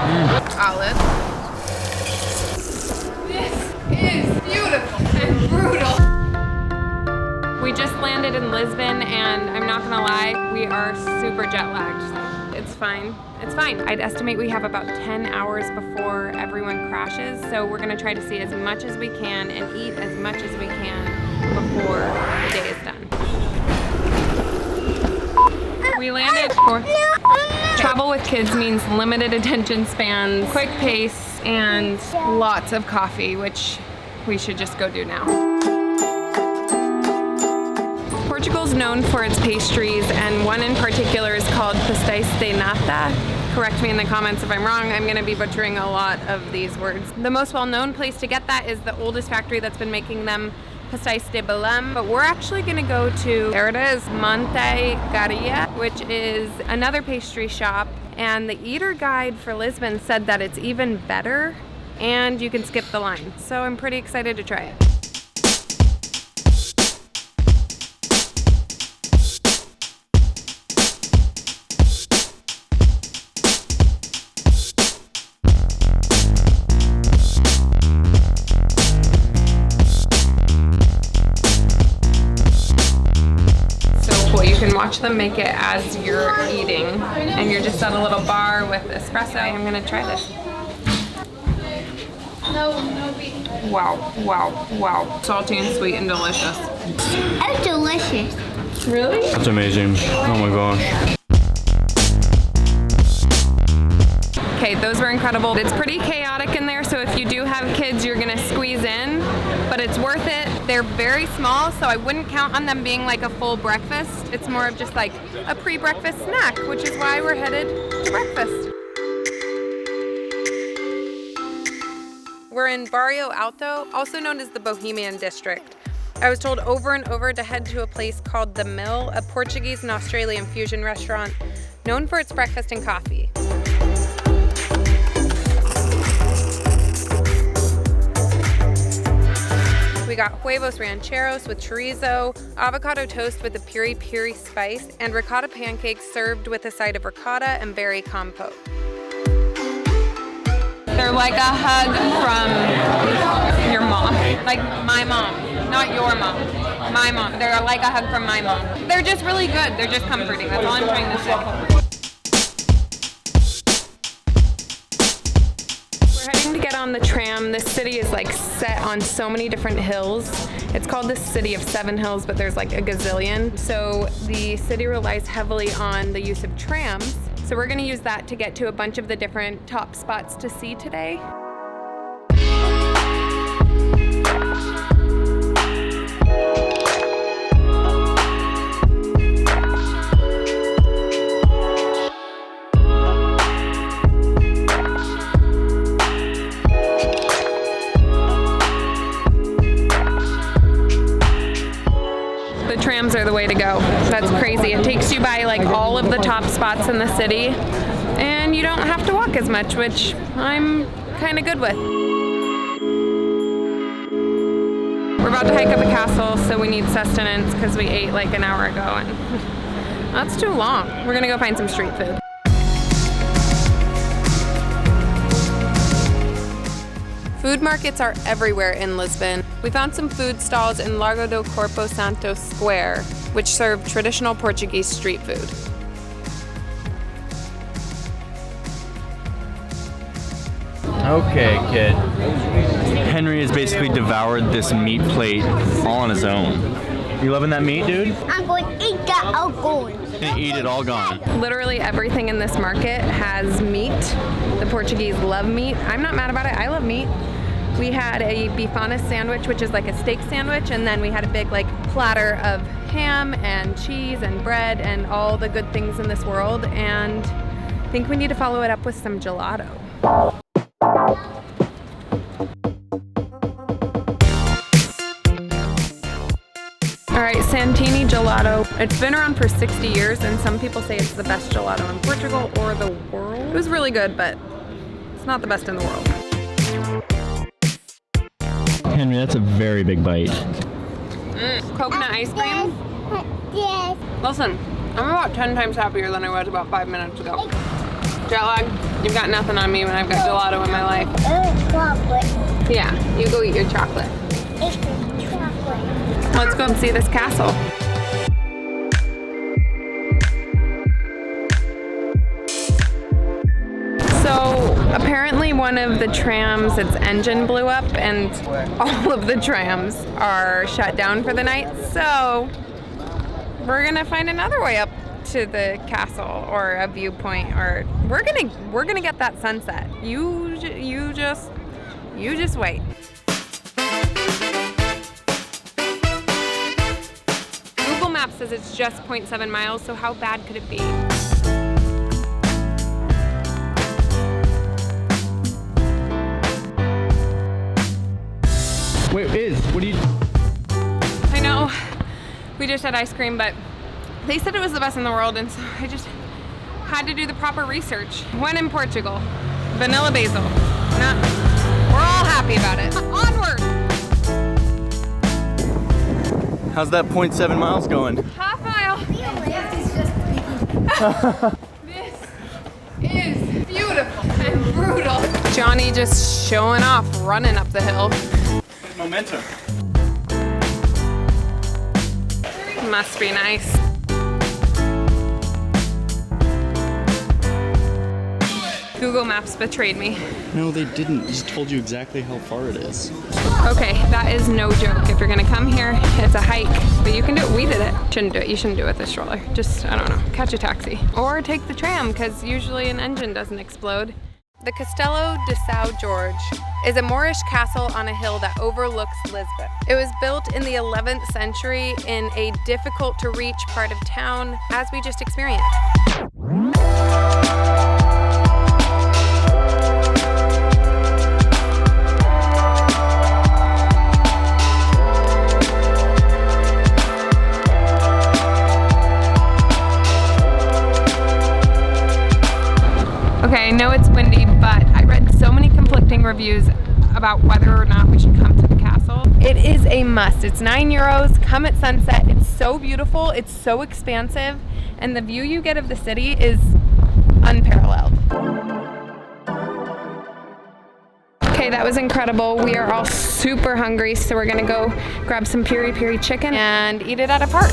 Olive. This is beautiful and brutal. We just landed in Lisbon and I'm not gonna lie, we are super jet lagged. It's fine. It's fine. I'd estimate we have about 10 hours before everyone crashes, so we're gonna try to see as much as we can and eat as much as we can before the day is done. We landed for travel with kids means limited attention spans, quick pace, and lots of coffee, which we should just go do now. Portugal's known for its pastries, and one in particular is called pastéis de nata. Correct me in the comments if I'm wrong. I'm gonna be butchering a lot of these words. The most well-known place to get that is the oldest factory that's been making them, pastéis de Belém, but we're actually gonna go to, there it is, MANTEIGARIA, which is another pastry shop, and the eater guide for Lisbon said that it's even better and you can skip the line. So I'm pretty excited to try it. Watch them make it as you're eating, and you're just at a little bar with espresso. I'm gonna try this. Wow, wow, wow. Salty and sweet and delicious. Oh, delicious. Really? That's amazing. Oh my gosh. Okay, those were incredible. It's pretty chaotic in there, so if you do have kids, you're gonna squeeze in, but it's worth it. They're very small, so I wouldn't count on them being like a full breakfast. It's more of just like a pre-breakfast snack, which is why we're headed to breakfast. We're in Barrio Alto, also known as the Bohemian District. I was told over and over to head to a place called The Mill, a Portuguese and Australian fusion restaurant known for its breakfast and coffee. We got huevos rancheros with chorizo, avocado toast with a piri piri spice, and ricotta pancakes served with a side of ricotta and berry compote. They're like a hug from your mom. Like my mom, not your mom. My mom. They're like a hug from my mom. They're just really good. They're just comforting. That's all I'm trying to say. We're heading to get on the tram. This city is like set on so many different hills. It's called the City of Seven Hills, but there's like a gazillion. So the city relies heavily on the use of trams. So we're gonna use that to get to a bunch of the different top spots to see today. Trams are the way to go. That's crazy. It takes you by like all of the top spots in the city and you don't have to walk as much, which I'm kind of good with. We're about to hike up a castle, so we need sustenance because we ate like an hour ago and that's too long. We're gonna go find some street food. Food markets are everywhere in Lisbon. We found some food stalls in Largo do Corpo Santo Square, which serve traditional Portuguese street food. Okay, kid. Henry has basically devoured this meat plate all on his own. You loving that meat, dude? I'm going to eat that all gone. And eat it all gone. Literally everything in this market has meat. The Portuguese love meat. I'm not mad about it. I love meat. We had a BIFANA sandwich, which is like a steak sandwich, and then we had a big like platter of ham and cheese and bread and all the good things in this world, and I think we need to follow it up with some gelato. Alright, Santini gelato. It's been around for 60 years and some people say it's the best gelato in Portugal or the world. It was really good, but it's not the best in the world. Henry, that's a very big bite. Coconut ice cream? Yes. Listen, I'm about 10 times happier than I was about 5 minutes ago. Jet lag, You've got nothing on me when I've got gelato in my life. Chocolate. Yeah, you go eat your chocolate. It's chocolate. Let's go and see this castle. So apparently one of the trams, its engine blew up and all of the trams are shut down for the night. So we're gonna find another way up to the castle or a viewpoint, or we're gonna get that sunset. You just wait. Google Maps says it's just 0.7 miles, so how bad could it be? Wait, what do you? I know, we just had ice cream, but they said it was the best in the world, and so I just had to do the proper research. When in Portugal, vanilla basil. Nah, we're all happy about it. Onward! How's that 0.7 miles going? Half mile. This is beautiful and brutal. Johnny just showing off, running up the hill. Momentum. Must be nice. Google Maps betrayed me. No, they didn't. They just told you exactly how far it is. Okay, that is no joke. If you're gonna come here, it's a hike, but you can do it. We did it. Shouldn't do it. You shouldn't do it with a stroller. Just, I don't know, catch a taxi. Or take the tram, because usually an engine doesn't explode. The Castelo de São Jorge is a Moorish castle on a hill that overlooks Lisbon. It was built in the 11th century in a difficult to reach part of town, as we just experienced. Okay, I know it's windy, but I read so many conflicting reviews about whether or not we should come to the castle. It is a must. It's €9. Come at sunset. It's so beautiful. It's so expansive. And the view you get of the city is unparalleled. Okay, that was incredible. We are all super hungry, so we're gonna go grab some piri-piri chicken and eat it at a park.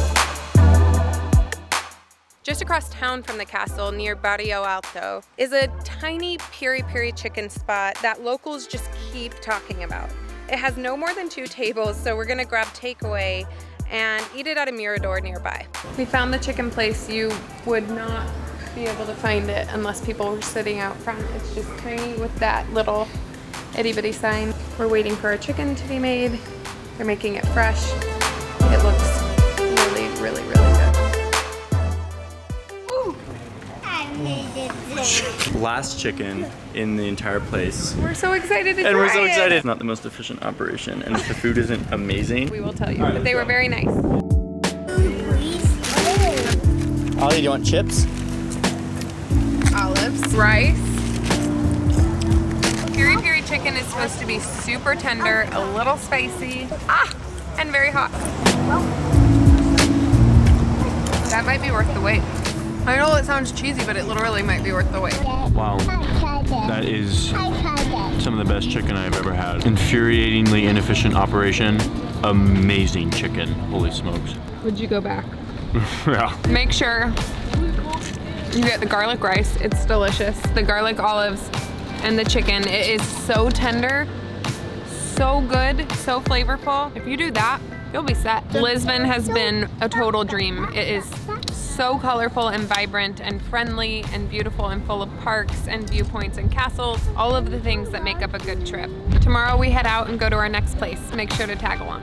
Just across town from the castle, near Barrio Alto, is a tiny piri-piri chicken spot that locals just keep talking about. It has no more than 2 tables, so we're gonna grab takeaway and eat it at a mirador nearby. We found the chicken place. You would not be able to find it unless people were sitting out front. It's just tiny with that little itty-bitty sign. We're waiting for our chicken to be made. They're making it fresh. It looks really, really, really good. Last chicken in the entire place. We're so excited to try And we're so it. excited. It's not the most efficient operation, and if the food isn't amazing, We will tell you, but they were very nice. Ollie, do you want chips? Olives, rice. Piri-piri chicken is supposed to be super tender, a little spicy, and very hot. That might be worth the wait. I know it sounds cheesy, but it literally might be worth the wait. wow, that is some of the best chicken I've ever had. Infuriatingly inefficient operation, amazing chicken, holy smokes. Would you go back? Yeah. Make sure you get the garlic rice. It's delicious. The garlic olives and the chicken. It is so tender, so good, so flavorful. If you do that, you'll be set. Lisbon has been a total dream. It is so colorful and vibrant and friendly and beautiful and full of parks and viewpoints and castles, all of the things that make up a good trip. Tomorrow we head out and go to our next place. Make sure to tag along.